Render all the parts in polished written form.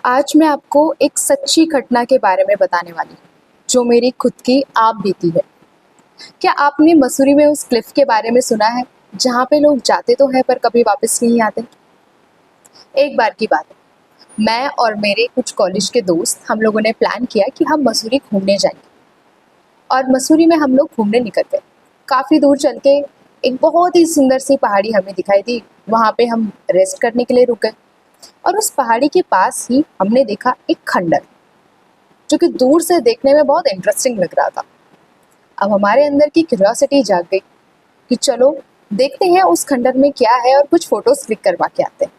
आज मैं आपको एक सच्ची घटना के बारे में बताने वाली हूँ, जो मेरी खुद की आप बीती है। क्या आपने मसूरी में उस क्लिफ के बारे में सुना है, जहाँ पे लोग जाते तो हैं पर कभी वापस नहीं आते? एक बार की बात है, मैं और मेरे कुछ कॉलेज के दोस्त हम लोगों ने प्लान किया कि हम मसूरी घूमने जाएंगे। और मसूरी में हम लोग घूमने निकल गए। काफ़ी दूर चल के एक बहुत ही सुंदर सी पहाड़ी हमें दिखाई दी। वहाँ पे हम रेस्ट करने के लिए रुक गए और उस पहाड़ी के पास ही हमने देखा एक खंडर, जो कि दूर से देखने में बहुत इंटरेस्टिंग लग रहा था। अब हमारे अंदर की क्यूरियोसिटी जाग गई कि चलो देखते हैं उस खंडर में क्या है और कुछ फोटोज क्लिक करवा के आते हैं।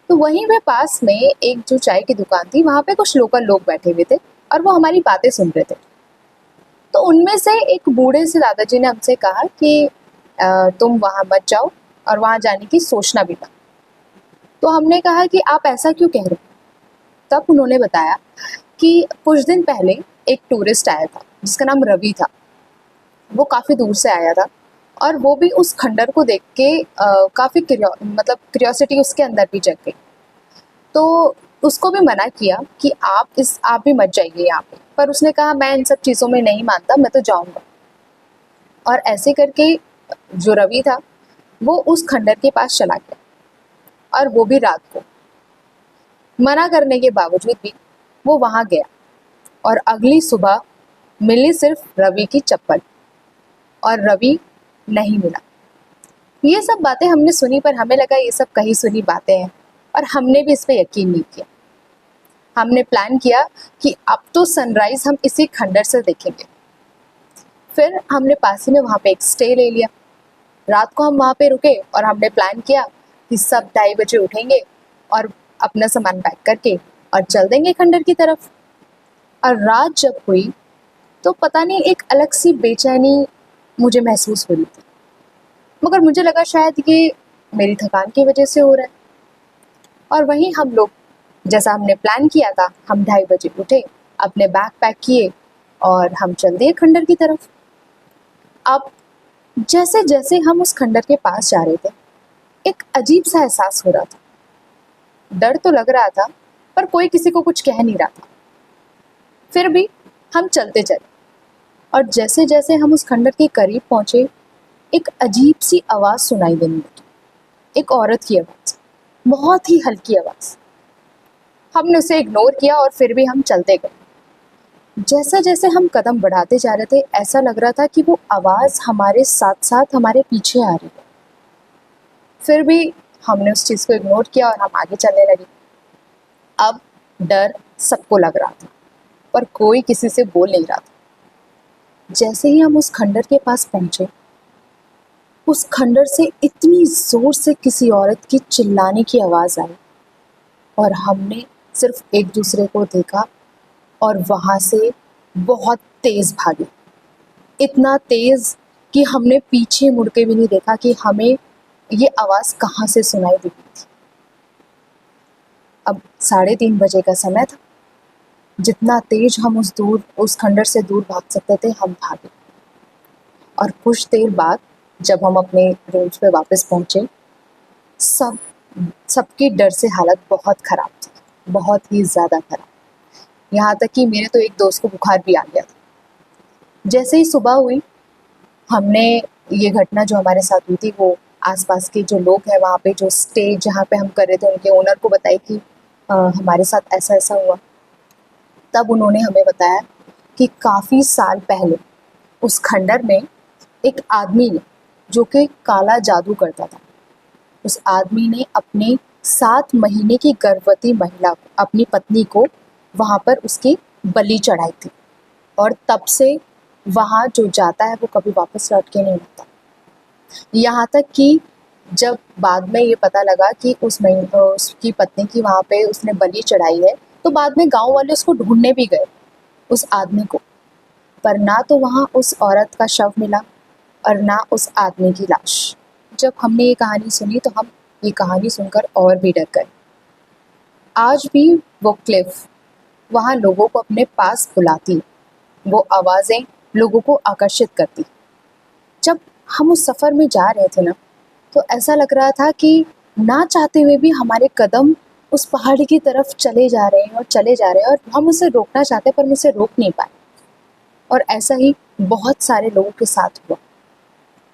तो वहीं पे पास में एक जो चाय की दुकान थी, वहाँ पे कुछ लोकल लोग बैठे हुए थे और वो हमारी बातें सुन रहे थे। तो उनमें से एक बूढ़े से दादाजी ने हमसे कहा कि तुम वहाँ मत जाओ और वहाँ जाने की सोचना भी मत। तो हमने कहा कि आप ऐसा क्यों कह रहे हो? तब उन्होंने बताया कि कुछ दिन पहले एक टूरिस्ट आया था जिसका नाम रवि था। वो काफ़ी दूर से आया था और वो भी उस खंडर को देख के काफ़ी क्यूरियोसिटी उसके अंदर भी जग गई। तो उसको भी मना किया कि आप भी मत जाइए यहाँ पे, पर उसने कहा मैं इन सब चीज़ों में नहीं मानता, मैं तो जाऊँगा। और ऐसे करके जो रवि था वो उस खंडर के पास चला गया, और वो भी रात को। मना करने के बावजूद भी वो वहाँ गया और अगली सुबह मिली सिर्फ रवि की चप्पल, और रवि नहीं मिला। ये सब बातें हमने सुनी, पर हमें लगा ये सब कहीं सुनी बातें हैं और हमने भी इस पे यकीन नहीं किया। हमने प्लान किया कि अब तो सनराइज हम इसी खंडर से देखेंगे। फिर हमने पास ही में वहाँ पे एक स्टे ले लिया। रात को हम वहाँ पे रुके और हमने प्लान किया कि सब 2:30 बजे उठेंगे और अपना सामान पैक करके और चल देंगे खंडर की तरफ। और रात जब हुई तो पता नहीं एक अलग सी बेचैनी मुझे महसूस हो रही थी, मगर मुझे लगा शायद ये मेरी थकान की वजह से हो रहा है। और वहीं हम लोग, जैसा हमने प्लान किया था, हम 2:30 बजे उठे, अपने बैग पैक किए और हम चल दिए खंडर की तरफ। अब जैसे जैसे हम उस खंडर के पास जा रहे थे, एक अजीब सा एहसास हो रहा था। डर तो लग रहा था, पर कोई किसी को कुछ कह नहीं रहा था। फिर भी हम चलते चले, और जैसे जैसे हम उस खंडर के करीब पहुंचे, एक अजीब सी आवाज़ सुनाई देने लगी। एक औरत की आवाज़, बहुत ही हल्की आवाज़। हमने उसे इग्नोर किया और फिर भी हम चलते गए। जैसे जैसे हम कदम बढ़ाते जा रहे थे, ऐसा लग रहा था कि वो आवाज़ हमारे साथ साथ हमारे पीछे आ रही है। फिर भी हमने उस चीज़ को इग्नोर किया और हम आगे चलने लगे। अब डर सबको लग रहा था, पर कोई किसी से बोल नहीं रहा था। जैसे ही हम उस खंडर के पास पहुंचे, उस खंडर से इतनी जोर से किसी औरत की चिल्लाने की आवाज़ आई, और हमने सिर्फ एक दूसरे को देखा और वहाँ से बहुत तेज़ भागे। इतना तेज़ कि हमने पीछे मुड़ के भी नहीं देखा कि हमें ये आवाज़ कहाँ से सुनाई दी थी। अब 3:30 बजे का समय था। जितना तेज हम उस खंडर से दूर भाग सकते थे, हम भागे। और कुछ देर बाद जब हम अपने रूम्स पे वापस पहुँचे, सब सबकी डर से हालत बहुत ख़राब थी, बहुत ही ज़्यादा ख़राब। यहाँ तक कि मेरे तो एक दोस्त को बुखार भी आ गया था। जैसे ही सुबह हुई, हमने ये घटना जो हमारे साथ हुई थी वो आसपास के जो लोग हैं वहाँ पे, जो स्टे जहाँ पे हम कर रहे थे, उनके ओनर को बताई कि हमारे साथ ऐसा ऐसा हुआ। तब उन्होंने हमें बताया कि काफ़ी साल पहले उस खंडर में एक आदमी ने, जो कि काला जादू करता था, उस आदमी ने अपने 7 महीने की गर्भवती महिला को, अपनी पत्नी को, वहाँ पर उसकी बलि चढ़ाई थी। और तब से वहाँ जो जाता है वो कभी वापस लौट के नहीं आता। यहाँ तक कि जब बाद में ये पता लगा कि उसकी पत्नी की वहाँ पे उसने बलि चढ़ाई है, तो बाद में गांव वाले उसको ढूंढने भी गए, उस आदमी को। पर ना तो वहाँ उस औरत का शव मिला और ना उस आदमी की लाश। जब हमने ये कहानी सुनी तो हम ये कहानी सुनकर और भी डर गए। आज भी वो क्लिफ वहाँ लोगों को अपने पास बुलाती, वो आवाज़ें लोगों को आकर्षित करती। जब हम उस सफ़र में जा रहे थे ना, तो ऐसा लग रहा था कि ना चाहते हुए भी हमारे कदम उस पहाड़ी की तरफ चले जा रहे हैं और चले जा रहे हैं, और हम उसे रोकना चाहते हैं पर हम उसे रोक नहीं पाए। और ऐसा ही बहुत सारे लोगों के साथ हुआ।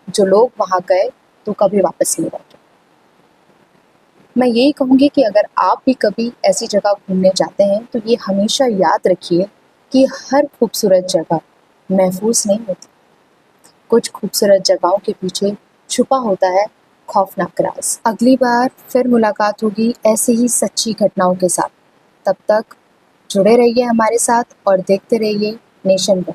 जो लोग वहाँ गए तो कभी वापस नहीं लौटे। मैं यही कहूँगी कि अगर आप भी कभी ऐसी जगह घूमने जाते हैं तो ये हमेशा याद रखिए कि हर खूबसूरत जगह महफूज नहीं होती। कुछ खूबसूरत जगहों के पीछे छुपा होता है खौफनाक राज। अगली बार फिर मुलाकात होगी ऐसे ही सच्ची घटनाओं के साथ। तब तक जुड़े रहिए हमारे साथ और देखते रहिए नेशन वन।